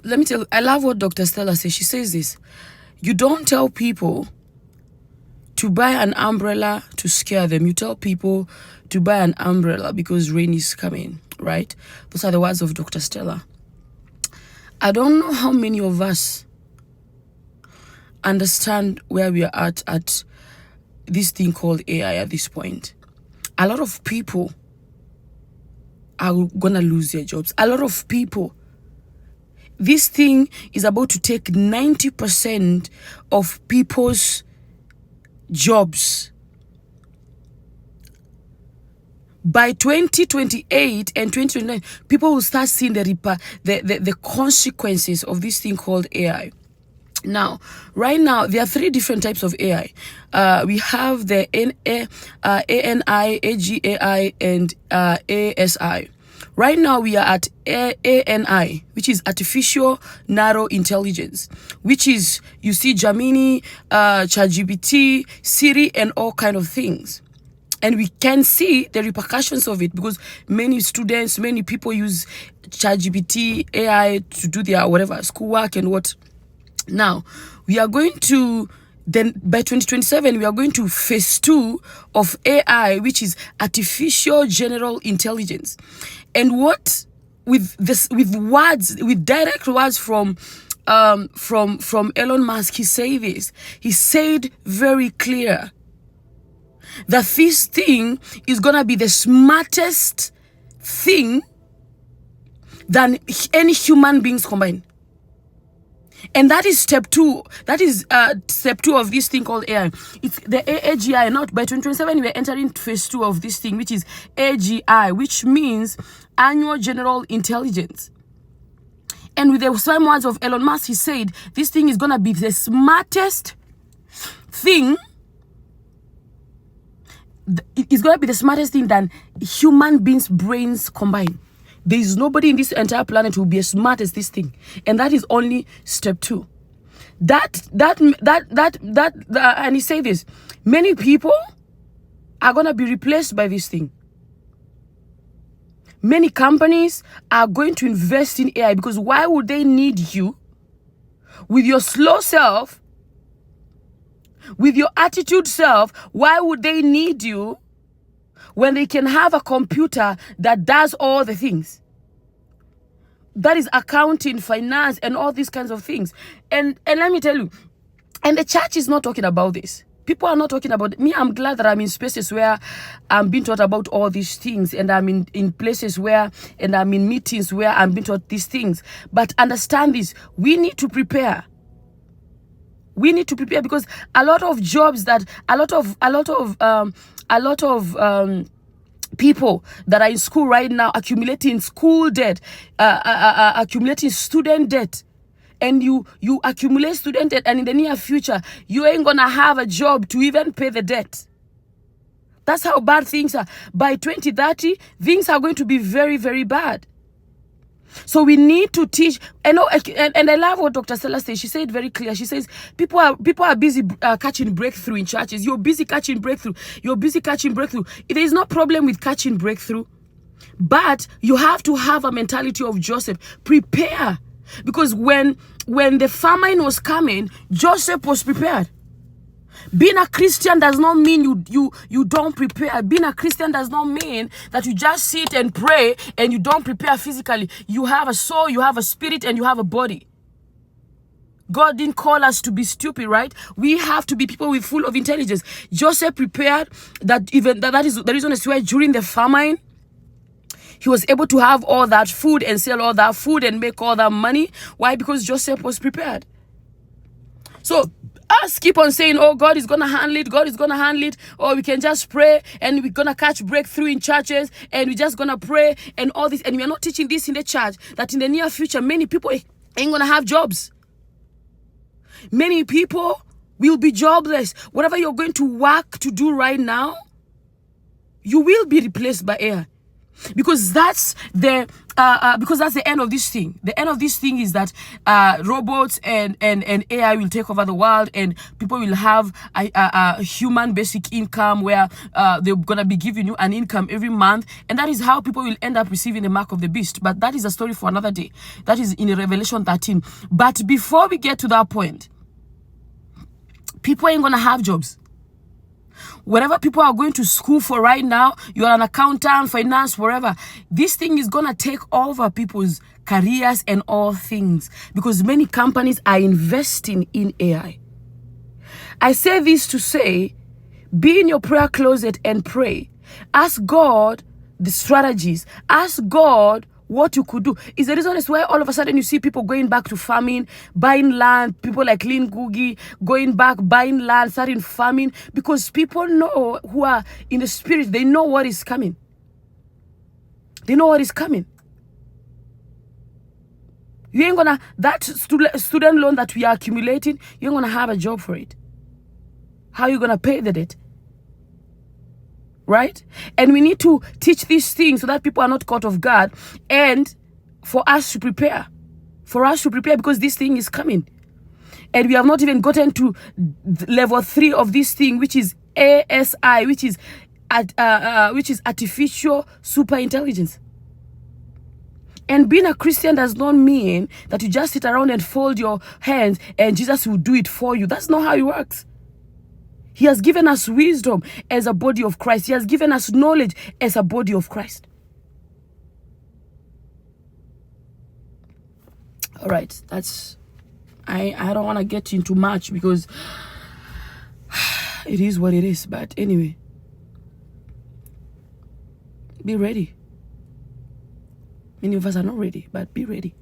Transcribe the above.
let me tell you, I love what Dr. Stella says. She says this: you don't tell people to buy an umbrella to scare them. You tell people to buy an umbrella because rain is coming, right? Those are the words of Dr. Stella. I don't know how many of us understand where we are at this thing called AI at this point. A lot of people are gonna lose their jobs. A lot of people, this thing is about to take 90% of people's jobs. By 2028 and 2029, people will start seeing the consequences of this thing called AI. Now, right now, there are 3 different types of AI. We have the ANI, AGAI, and ASI. Right now, we are at ANI, which is Artificial Narrow Intelligence, which is, you see, Gemini, ChatGPT, Siri, and all kind of things. And we can see the repercussions of it because many students, many people use ChatGPT, AI to do their whatever, schoolwork and what. Now, we are going to, then by 2027, we are going to phase 2 of AI, which is Artificial General Intelligence. And what, with direct words from Elon Musk, he said this. He said very clear that this thing is gonna be the smartest thing than any human beings combined. And that is step 2. That is step 2 of this thing called AI. It's the AGI. Not by 2027, we're entering phase 2 of this thing, which is AGI, which means Annual General Intelligence. And with the same words of Elon Musk, he said this thing is gonna be the smartest thing. It's gonna be the smartest thing than human beings' brains combined. There is nobody in this entire planet who will be as smart as this thing, and that is only step 2. And he said this: many people are gonna be replaced by this thing. Many companies are going to invest in AI because why would they need you with your slow self, with your attitude self? Why would they need you when they can have a computer that does all the things? That is accounting, finance, and all these kinds of things. And let me tell you, and the church is not talking about this. People are not talking about it. Me, I'm glad that I'm in spaces where I'm being taught about all these things, and I'm in places where, and I'm in meetings where I'm being taught these things. But understand this, we need to prepare. We need to prepare because a lot of jobs that, a lot of people that are in school right now accumulating school debt, accumulating student debt, and you accumulate student debt, and in the near future you ain't gonna have a job to even pay the debt. That's how bad things are. By 2030, things are going to be very, very bad. So we need to teach. And I love what Dr. Stella says. She said it very clear. She says people are busy catching breakthrough in churches. You're busy catching breakthrough. You're busy catching breakthrough. There is no problem with catching breakthrough, but you have to have a mentality of Joseph. Prepare, because when the famine was coming, Joseph was prepared. Being a Christian does not mean you don't prepare. Being a Christian does not mean that you just sit and pray and you don't prepare physically. You have a soul, you have a spirit, and you have a body. God didn't call us to be stupid, right? We have to be people with full of intelligence. Joseph prepared that is the reason why during the famine, he was able to have all that food and sell all that food and make all that money. Why? Because Joseph was prepared. So us keep on saying, oh, God is going to handle it, God is going to handle it, or we can just pray and we're going to catch breakthrough in churches and we're just going to pray and all this. And we are not teaching this in the church, that in the near future, many people ain't going to have jobs. Many people will be jobless. Whatever you're going to work to do right now, you will be replaced by AI. Because that's the end of this thing. The end of this thing is that robots and AI will take over the world, and people will have a human basic income where they're gonna be giving you an income every month, and that is how people will end up receiving the mark of the beast. But that is a story for another day. That is in Revelation 13. But before we get to that point, people ain't gonna have jobs. Whatever people are going to school for right now, you're an accountant, finance, whatever, this thing is going to take over people's careers and all things, because many companies are investing in AI. I say this to say, be in your prayer closet and pray. Ask God the strategies. Ask God what you could do. Is the reason is why all of a sudden you see people going back to farming, buying land, people like Lynn Googie going back, buying land, starting farming, because people know, who are in the spirit, they know what is coming. They know what is coming. You ain't gonna, that student loan that we are accumulating, you ain't gonna have a job for it. How are you gonna pay the debt? Right? And we need to teach these things so that people are not caught off guard, and for us to prepare. For us to prepare, because this thing is coming. And we have not even gotten to level 3 of this thing, which is ASI, which is artificial super intelligence. And being a Christian does not mean that you just sit around and fold your hands and Jesus will do it for you. That's not how it works. He has given us wisdom as a body of Christ. He has given us knowledge as a body of Christ. All right, that's, I don't want to get into much because it is what it is. But anyway, be ready. Many of us are not ready, but be ready.